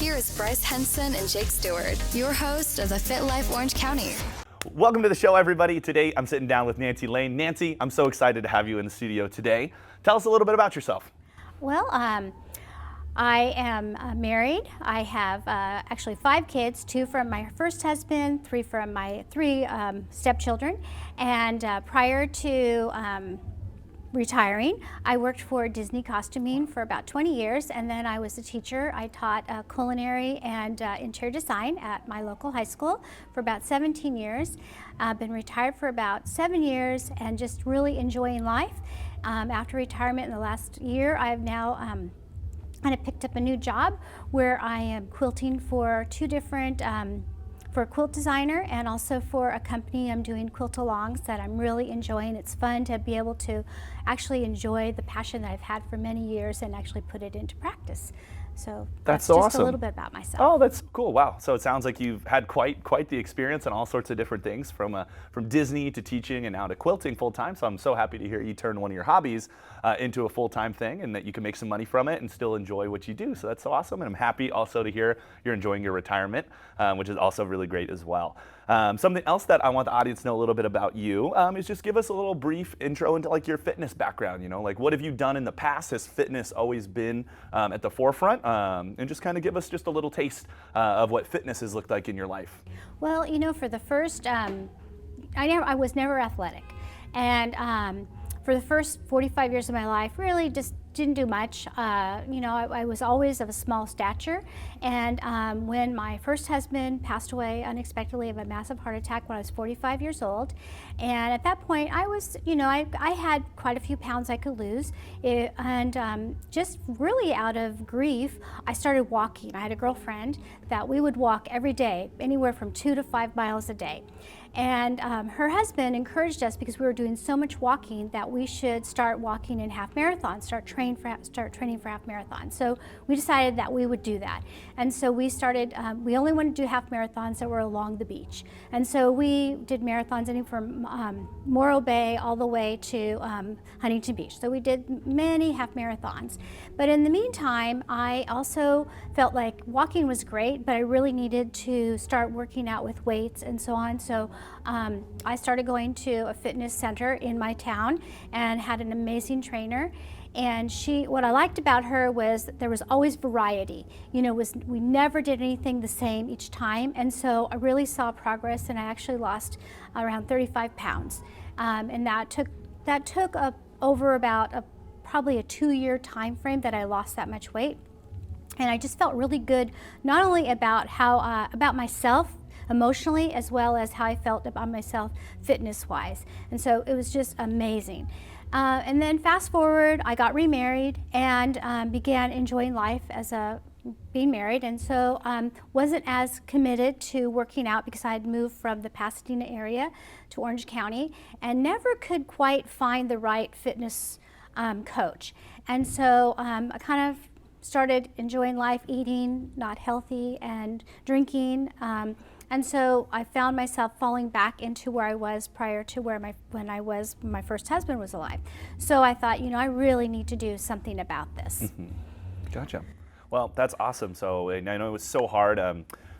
Here is Bryce Henson and Jake Stewart, your host of the Fit Life Orange County. Welcome to the show, everybody. Today, I'm sitting down with Nancy Lane. Nancy, I'm so excited to have you in the studio today. Tell us a little bit about yourself. Well, I am married. I have actually 5 kids, 2 from my first husband, 3 from my 3 stepchildren. And prior to retiring, I worked for Disney Costuming for about 20 years, and then I was a teacher. I taught culinary and interior design at my local high school for about 17 years. I've been retired for about 7 years and just really enjoying life. After retirement in the last year, I've now kind of picked up a new job where I am quilting for 2 different for a quilt designer and also for a company. I'm doing quilt-alongs that I'm really enjoying. It's fun to be able to actually enjoy the passion that I've had for many years and actually put it into practice. So that's so just awesome. A little bit about myself. Oh, that's cool. Wow. So it sounds like you've had quite the experience and all sorts of different things from Disney to teaching and now to quilting full time. So I'm so happy to hear you turn one of your hobbies into a full-time thing and that you can make some money from it and still enjoy what you do. So that's so awesome. And I'm happy also to hear you're enjoying your retirement, which is also really great as well. Something else that I want the audience to know a little bit about you is just give us a little brief intro into like your fitness background. You know, like what have you done in the past? Has fitness always been at the forefront? And just kind of give us just a little taste of what fitness has looked like in your life. Well, you know, for the first, I was never athletic, and for the first 45 years of my life, really just didn't do much. You know, I was always of a small stature, and when my first husband passed away unexpectedly of a massive heart attack when I was 45 years old, and at that point I was, you know, I had quite a few pounds I could lose, and just really out of grief, I started walking. I had a girlfriend that we would walk every day, anywhere from 2 to 5 miles a day. And her husband encouraged us, because we were doing so much walking, that we should start walking in half marathons, start training for half marathons. So we decided that we would do that. And so we started, we only wanted to do half marathons that were along the beach. And so we did marathons anywhere from Morro Bay all the way to Huntington Beach. So we did many half marathons. But in the meantime, I also felt like walking was great, but I really needed to start working out with weights and so on. So I started going to a fitness center in my town and had an amazing trainer. And what I liked about her was that there was always variety. You know, we never did anything the same each time. And so I really saw progress, and I actually lost around 35 pounds. And that took over about probably a 2-year time frame that I lost that much weight. And I just felt really good, not only about about myself emotionally, as well as how I felt about myself fitness-wise. And so it was just amazing. And then fast forward, I got remarried and began enjoying life as being married, and so wasn't as committed to working out because I had moved from the Pasadena area to Orange County and never could quite find the right fitness coach. And so I kind of started enjoying life, eating not healthy and drinking. And so I found myself falling back into where I was prior to when my first husband was alive. So I thought, you know, I really need to do something about this. Mm-hmm. Gotcha. Well, that's awesome. So I know it was so hard,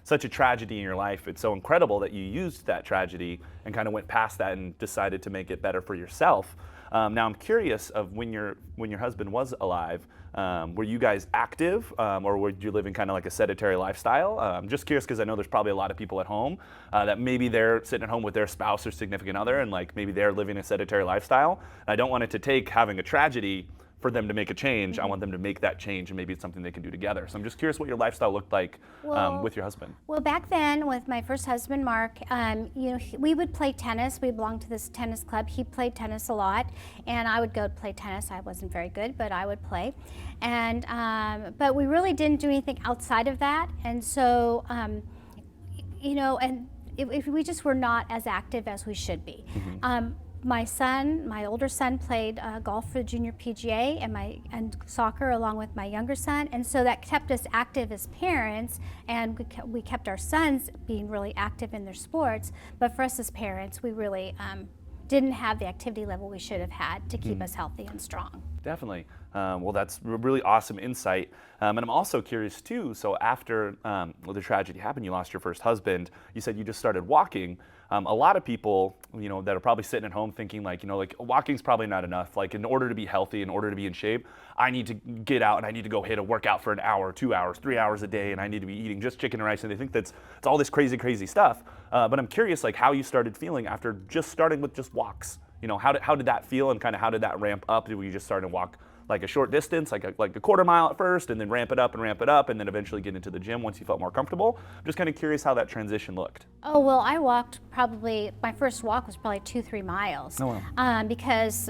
such a tragedy in your life. It's so incredible that you used that tragedy and kind of went past that and decided to make it better for yourself. Now I'm curious of when your husband was alive, were you guys active or were you living kind of like a sedentary lifestyle? I'm just curious because I know there's probably a lot of people at home that maybe they're sitting at home with their spouse or significant other and like maybe they're living a sedentary lifestyle. And I don't want it to take having a tragedy for them to make a change. I want them to make that change, and maybe it's something they can do together. So I'm just curious what your lifestyle looked like with your husband. Well, back then with my first husband, Mark, you know, we would play tennis. We belonged to this tennis club. He played tennis a lot, and I would go to play tennis. I wasn't very good, but I would play. And but we really didn't do anything outside of that. And so, you know, and if we just were not as active as we should be. My older son played golf for the junior PGA and soccer along with my younger son, and so that kept us active as parents, and we kept our sons being really active in their sports. But for us as parents, we really didn't have the activity level we should have had to keep us healthy and strong. Definitely. Well, that's really awesome insight. And I'm also curious too, so after the tragedy happened, you lost your first husband, you said you just started walking. A lot of people, that are probably sitting at home thinking like walking's probably not enough. Like in order to be healthy, in order to be in shape, I need to get out and I need to go hit a workout for an hour, 2 hours, 3 hours a day, and I need to be eating just chicken and rice. And they think it's all this crazy stuff. But I'm curious like how you started feeling after just starting with just walks. How did that feel and kind of how did that ramp up? Did you just start to walk like a short distance, like a quarter mile at first, and then ramp it up, and then eventually get into the gym once you felt more comfortable? I'm just kind of curious how that transition looked. Oh, well, I walked my first walk was probably 2-3 miles. Oh, wow. Because,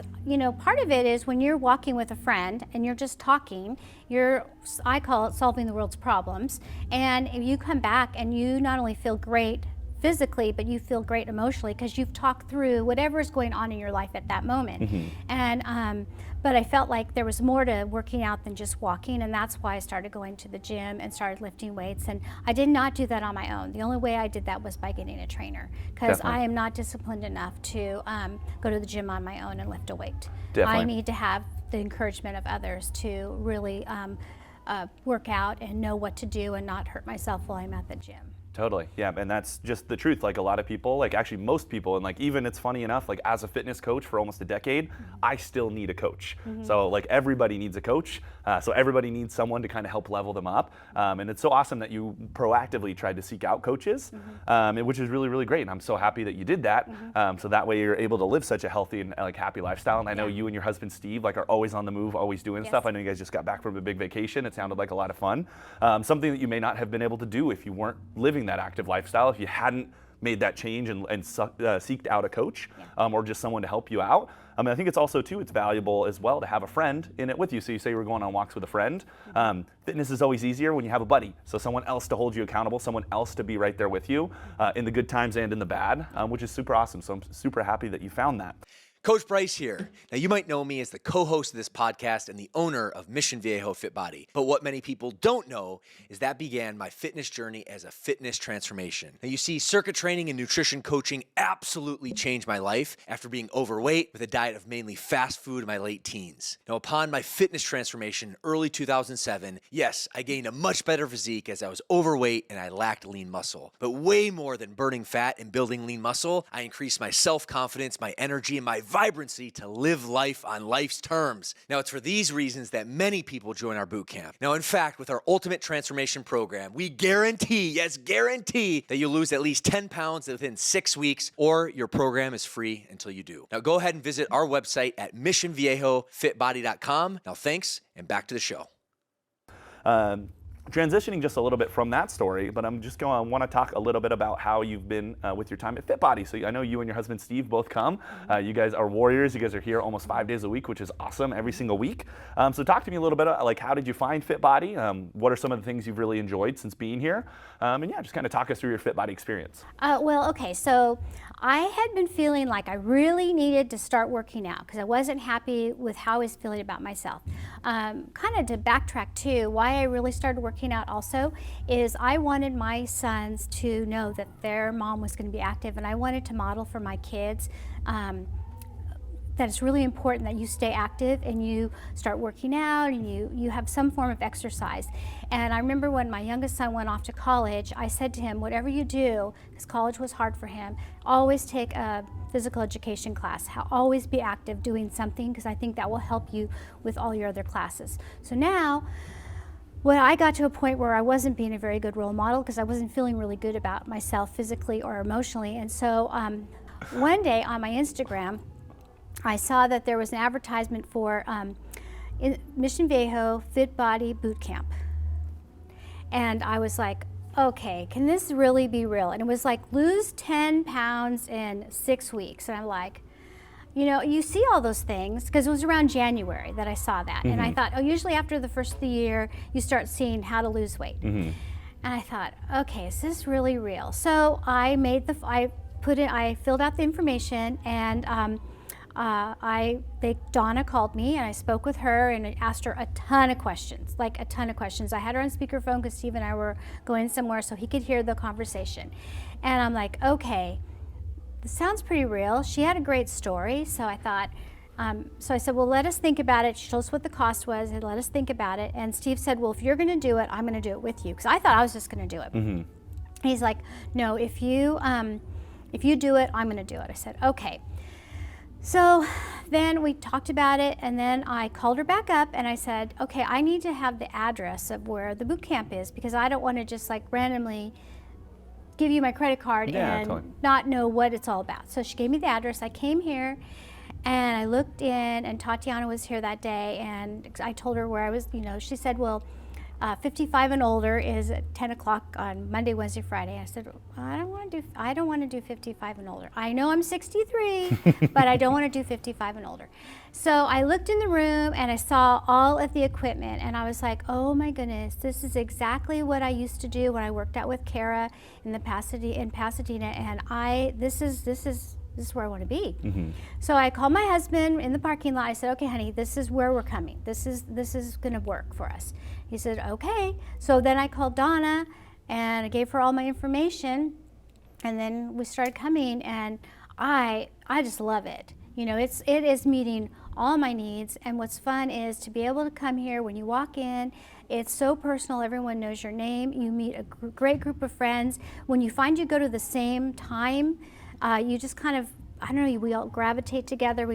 part of it is when you're walking with a friend and you're just talking, I call it solving the world's problems. And if you come back and you not only feel great physically, but you feel great emotionally because you've talked through whatever is going on in your life at that moment. Mm-hmm. And but I felt like there was more to working out than just walking, and that's why I started going to the gym and started lifting weights. And I did not do that on my own. The only way I did that was by getting a trainer, because I am not disciplined enough to go to the gym on my own and lift a weight. Definitely. I need to have the encouragement of others to really work out and know what to do and not hurt myself while I'm at the gym. Totally, yeah, and that's just the truth. Like a lot of people, like actually most people, and like even it's funny enough, like as a fitness coach for almost a decade, I still need a coach. So like everybody needs a coach. So everybody needs someone to kind of help level them up. And it's so awesome that you proactively tried to seek out coaches, which is really, really great. And I'm so happy that you did that. So that way you're able to live such a healthy and like happy lifestyle. And I know you and your husband Steve like are always on the move, always doing stuff. I know you guys just got back from a big vacation. It sounded like a lot of fun. Something that you may not have been able to do if you weren't living that active lifestyle, if you hadn't made that change and seeked out a coach or just someone to help you out. I think it's also too, it's valuable as well to have a friend in it with you. So you say you were going on walks with a friend. Fitness is always easier when you have a buddy. So someone else to hold you accountable, someone else to be right there with you in the good times and in the bad, which is super awesome. So I'm super happy that you found that. Coach Bryce here. Now, you might know me as the co-host of this podcast and the owner of Mission Viejo Fit Body. But what many people don't know is that began my fitness journey as a fitness transformation. Now, you see, circuit training and nutrition coaching absolutely changed my life after being overweight with a diet of mainly fast food in my late teens. Now, upon my fitness transformation in early 2007, yes, I gained a much better physique as I was overweight and I lacked lean muscle. But way more than burning fat and building lean muscle, I increased my self-confidence, my energy, and my vibrancy to live life on life's terms. Now, it's for these reasons that many people join our boot camp. Now, in fact, with our Ultimate Transformation Program, we guarantee, yes, guarantee, that you'll lose at least 10 pounds within 6 weeks, or your program is free until you do. Now, go ahead and visit our website at missionviejofitbody.com. Now, thanks, and back to the show. Transitioning just a little bit from that story, but I want to talk a little bit about how you've been with your time at Fit Body. So I know you and your husband Steve both come. You guys are warriors. You guys are here almost 5 days a week, which is awesome, every single week. So talk to me a little bit like how did you find Fit Body? What are some of the things you've really enjoyed since being here? And yeah, just kind of talk us through your Fit Body experience. Well, okay, so I had been feeling like I really needed to start working out because I wasn't happy with how I was feeling about myself. Kind of to backtrack too, why I really started working out also is I wanted my sons to know that their mom was going to be active, and I wanted to model for my kids that it's really important that you stay active and you start working out and you have some form of exercise. And I remember when my youngest son went off to college, I said to him, whatever you do, because college was hard for him, always take a physical education class. Always be active doing something, because I think that will help you with all your other classes. So now, when I got to a point where I wasn't being a very good role model because I wasn't feeling really good about myself physically or emotionally, and so one day on my Instagram, I saw that there was an advertisement for Mission Viejo Fit Body Boot Camp. And I was like, okay, can this really be real? And it was like, lose 10 pounds in 6 weeks. And I'm like, you see all those things, because it was around January that I saw that. And I thought, usually after the first of the year, you start seeing how to lose weight. And I thought, okay, is this really real? So I filled out the information, and Donna called me, and I spoke with her and I asked her a ton of questions, like a ton of questions. I had her on speakerphone because Steve and I were going somewhere so he could hear the conversation. And I'm like, okay, this sounds pretty real. She had a great story, so I thought, So I said, well, let us think about it. She told us what the cost was, and let us think about it. And Steve said, well, if you're going to do it, I'm going to do it with you, because I thought I was just going to do it. Mm-hmm. He's like, no, if you do it, I'm going to do it. I said, okay. So then we talked about it, and then I called her back up and I said, okay, I need to have the address of where the boot camp is, because I don't want to just like randomly give you my credit card and totally. not know what it's all about. So she gave me the address. I came here and I looked in, and Tatiana was here that day, and I told her where I was, she said, well, 55 and older is at 10 o'clock on Monday, Wednesday, Friday. I said, I don't want to do 55 and older. I know I'm 63, but I don't want to do 55 and older. So I looked in the room and I saw all of the equipment, and I was like, oh my goodness, this is exactly what I used to do when I worked out with Kara in Pasadena, and this is where I want to be. Mm-hmm. So I called my husband in the parking lot. I said, okay, honey, this is where we're coming. This is going to work for us. He said, okay. So then I called Donna and I gave her all my information, and then we started coming, and I just love it. It is meeting all my needs, and what's fun is to be able to come here when you walk in. It's so personal. Everyone knows your name. You meet a great group of friends. When you find you go to the same time, you just kind of, I don't know, we all gravitate together.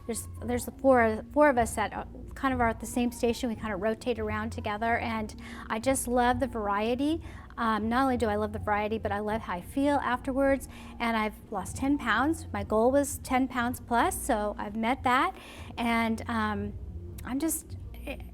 There's the four of us that kind of are at the same station. We kind of rotate around together, and I just love the variety. Not only do I love the variety, but I love how I feel afterwards, and I've lost 10 pounds. My goal was 10 pounds plus, so I've met that, and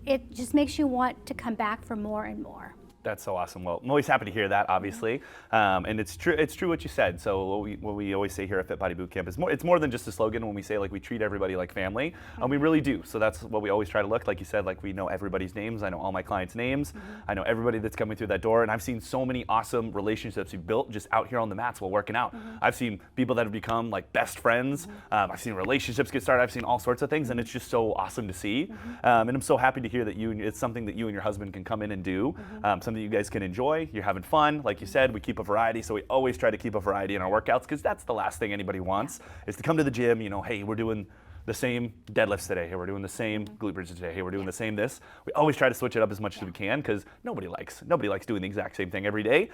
it just makes you want to come back for more and more. That's so awesome. Well, I'm always happy to hear that, obviously, and it's true what you said. So what we always say here at Fit Body Boot Camp is it's more than just a slogan. When we say like we treat everybody like family, and we really do. So that's what we always try to look. Like you said, like we know everybody's names. I know all my clients' names. I know everybody that's coming through that door, and I've seen so many awesome relationships we've built just out here on the mats while working out. I've seen people that have become like best friends. I've seen relationships get started. I've seen all sorts of things, and it's just so awesome to see. And I'm so happy to hear that it's something that you and your husband can come in and do. Something you guys can enjoy. You're having fun. Like you said, we keep a variety, so we always try to keep a variety in our workouts, because that's the last thing anybody wants, is to come to the gym, hey, we're doing the same deadlifts today. Hey, we're doing the same glute bridges today. Hey, we're doing the same this. We always try to switch it up as much as we can, because nobody likes doing the exact same thing every day.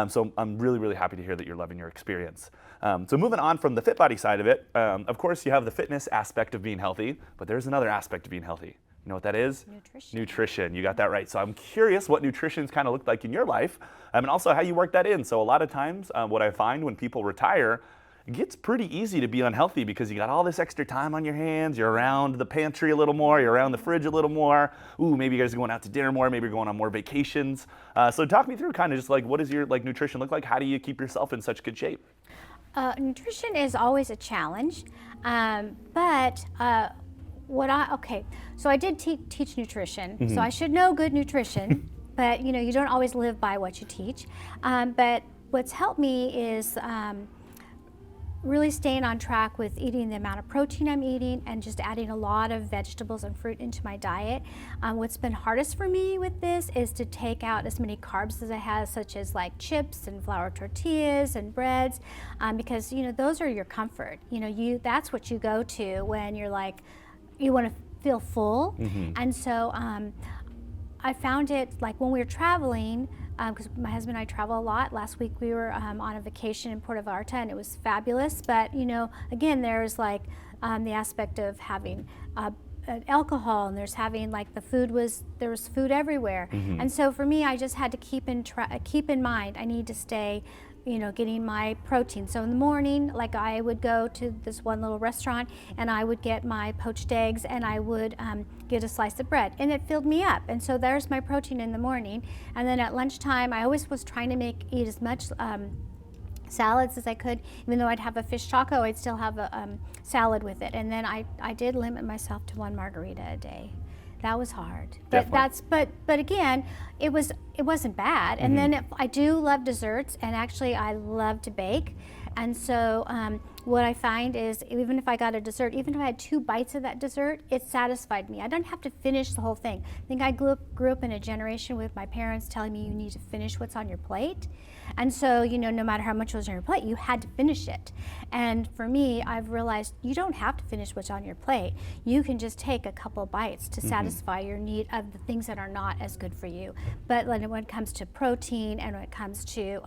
So I'm really, really happy to hear that you're loving your experience. So moving on from the fit body side of it, of course you have the fitness aspect of being healthy, but there's another aspect of being healthy. You know what that is? Nutrition. You got that right. So I'm curious what nutrition's kind of looked like in your life, and also how you work that in. So a lot of times what I find when people retire, it gets pretty easy to be unhealthy, because you got all this extra time on your hands. You're around the pantry a little more. You're around the fridge a little more. Ooh, maybe you guys are going out to dinner more. Maybe you're going on more vacations. So talk me through kind of just like, what does your nutrition look like? How do you keep yourself in such good shape? Nutrition is always a challenge, but so I did teach nutrition, so I should know good nutrition, but you don't always live by what you teach. But what's helped me is really staying on track with eating the amount of protein I'm eating, and just adding a lot of vegetables and fruit into my diet. What's been hardest for me with this is to take out as many carbs as I have, such as like chips and flour tortillas and breads, because those are your comfort. That's what you go to when you're like, you want to feel full. And so I found it like when we were traveling, because my husband and I travel a lot. Last week we were on a vacation in Puerto Vallarta, and it was fabulous. But again, there's like the aspect of having alcohol, and there's having like there was food everywhere. And so for me, I just had to keep in mind, I need to stay getting my protein. So in the morning, like I would go to this one little restaurant, and I would get my poached eggs, and I would get a slice of bread, and it filled me up. And so there's my protein in the morning. And then at lunchtime, I always was trying to eat as much salads as I could. Even though I'd have a fish taco, I'd still have a salad with it. And then I did limit myself to one margarita a day. That was hard, but again, it wasn't bad. And then I do love desserts, and actually I love to bake, And so what I find is even if I got a dessert, even if I had 2 bites of that dessert, it satisfied me. I don't have to finish the whole thing. I think I grew up in a generation with my parents telling me you need to finish what's on your plate. And so, no matter how much was on your plate, you had to finish it. And for me, I've realized you don't have to finish what's on your plate. You can just take a couple of bites to satisfy your need of the things that are not as good for you. But when it comes to protein and when it comes to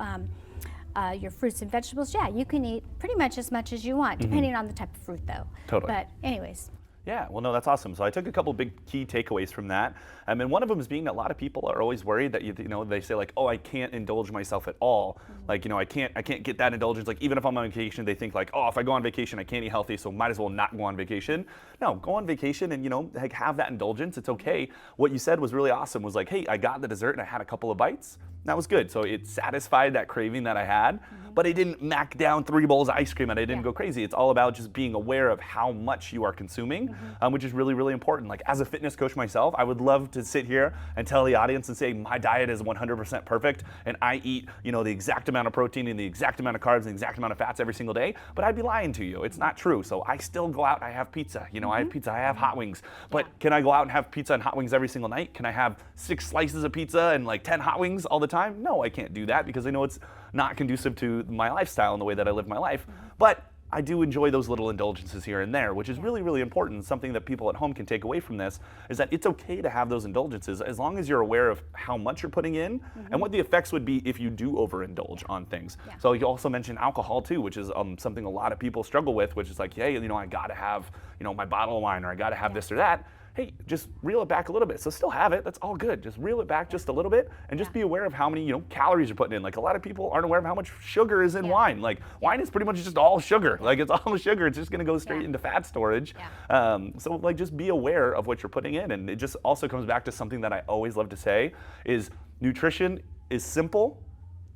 your fruits and vegetables, yeah, you can eat pretty much as much as you want, depending on the type of fruit, though. Totally. But anyways. Yeah, well, no, that's awesome. So I took a couple big key takeaways from that. And one of them is being that a lot of people are always worried that, they say like, oh, I can't indulge myself at all. Like, I can't get that indulgence. Like, even if I'm on vacation, they think like, oh, if I go on vacation, I can't eat healthy, so might as well not go on vacation. No, go on vacation and, like have that indulgence. It's okay. What you said was really awesome, was like, hey, I got the dessert and I had a couple of bites. That was good. So it satisfied that craving that I had, but I didn't mac down 3 bowls of ice cream and I didn't go crazy. It's all about just being aware of how much you are consuming, which is really, really important. Like, as a fitness coach myself, I would love to sit here and tell the audience and say my diet is 100% perfect and I eat, the exact amount of protein and the exact amount of carbs and the exact amount of fats every single day, but I'd be lying to you. It's not true. So I still go out and I have pizza. I have pizza, I have hot wings. But can I go out and have pizza and hot wings every single night? Can I have 6 slices of pizza and like 10 hot wings all the time? No, I can't do that because I know it's not conducive to my lifestyle and the way that I live my life. But I do enjoy those little indulgences here and there, which is really, really important. Something that people at home can take away from this is that it's okay to have those indulgences as long as you're aware of how much you're putting in and what the effects would be if you do overindulge on things. So you also mentioned alcohol too, which is something a lot of people struggle with, which is like, hey, I gotta have, my bottle of wine, or I gotta have this or that. Hey, just reel it back a little bit. So still have it, that's all good. Just reel it back just a little bit and just be aware of how many, calories you're putting in. Like, a lot of people aren't aware of how much sugar is in wine. Like, wine is pretty much just all sugar. Like, it's all sugar. It's just gonna go straight into fat storage. So like, just be aware of what you're putting in. And it just also comes back to something that I always love to say is nutrition is simple.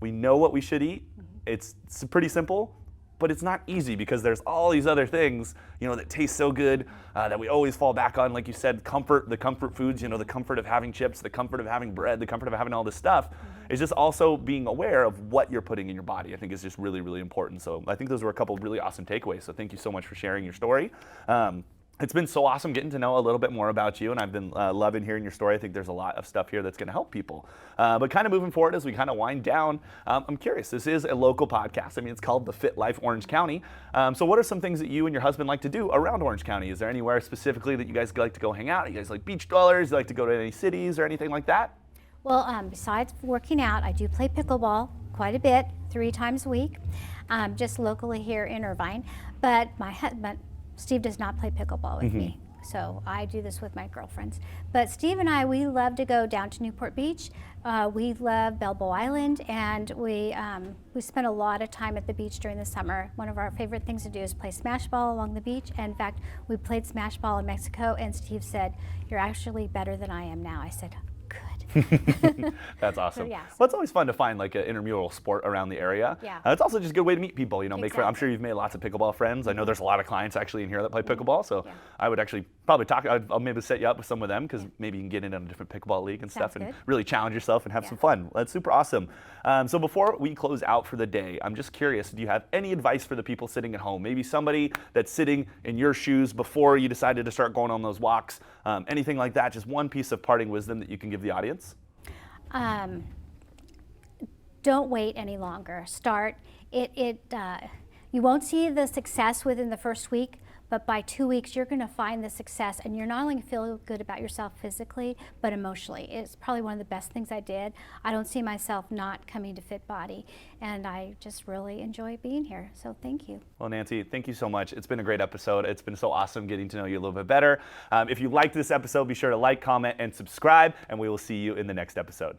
We know what we should eat. It's pretty simple. But it's not easy because there's all these other things, that taste so good that we always fall back on. Like you said, the comfort foods, the comfort of having chips, the comfort of having bread, the comfort of having all this stuff. Is just also being aware of what you're putting in your body. I think is just really, really important. So I think those were a couple of really awesome takeaways. So thank you so much for sharing your story. It's been so awesome getting to know a little bit more about you, and I've been loving hearing your story. I think there's a lot of stuff here that's going to help people. But kind of moving forward as we kind of wind down, I'm curious, this is a local podcast. I mean, it's called The Fit Life Orange County. So what are some things that you and your husband like to do around Orange County? Is there anywhere specifically that you guys like to go hang out? Are you guys like beach dwellers? You like to go to any cities or anything like that? Well, besides working out, I do play pickleball quite a bit, 3 times a week, just locally here in Irvine. But my husband, Steve, does not play pickleball with me, so I do this with my girlfriends. But Steve and I, we love to go down to Newport Beach. We love Balboa Island, and we spend a lot of time at the beach during the summer. One of our favorite things to do is play smash ball along the beach. And in fact, we played smash ball in Mexico, and Steve said, "You're actually better than I am now." I said, That's awesome. So, yeah. Well, it's always fun to find like an intramural sport around the area. It's also just a good way to meet people, make friends. I'm sure you've made lots of pickleball friends. I know there's a lot of clients actually in here that play pickleball, so I would actually probably I'll maybe set you up with some of them because maybe you can get in a different pickleball league and stuff and really challenge yourself and have some fun. That's super awesome. So before we close out for the day, I'm just curious, do you have any advice for the people sitting at home? Maybe somebody that's sitting in your shoes before you decided to start going on those walks, anything like that, just one piece of parting wisdom that you can give the audience? Don't wait any longer. Start. You won't see the success within the first week, but by 2 weeks you're going to find the success, and you're not only going to feel good about yourself physically, but emotionally. It's probably one of the best things I did. I don't see myself not coming to Fit Body, and I just really enjoy being here. So thank you. Well, Nancy, thank you so much. It's been a great episode. It's been so awesome getting to know you a little bit better. If you liked this episode, be sure to like, comment, and subscribe, and we will see you in the next episode.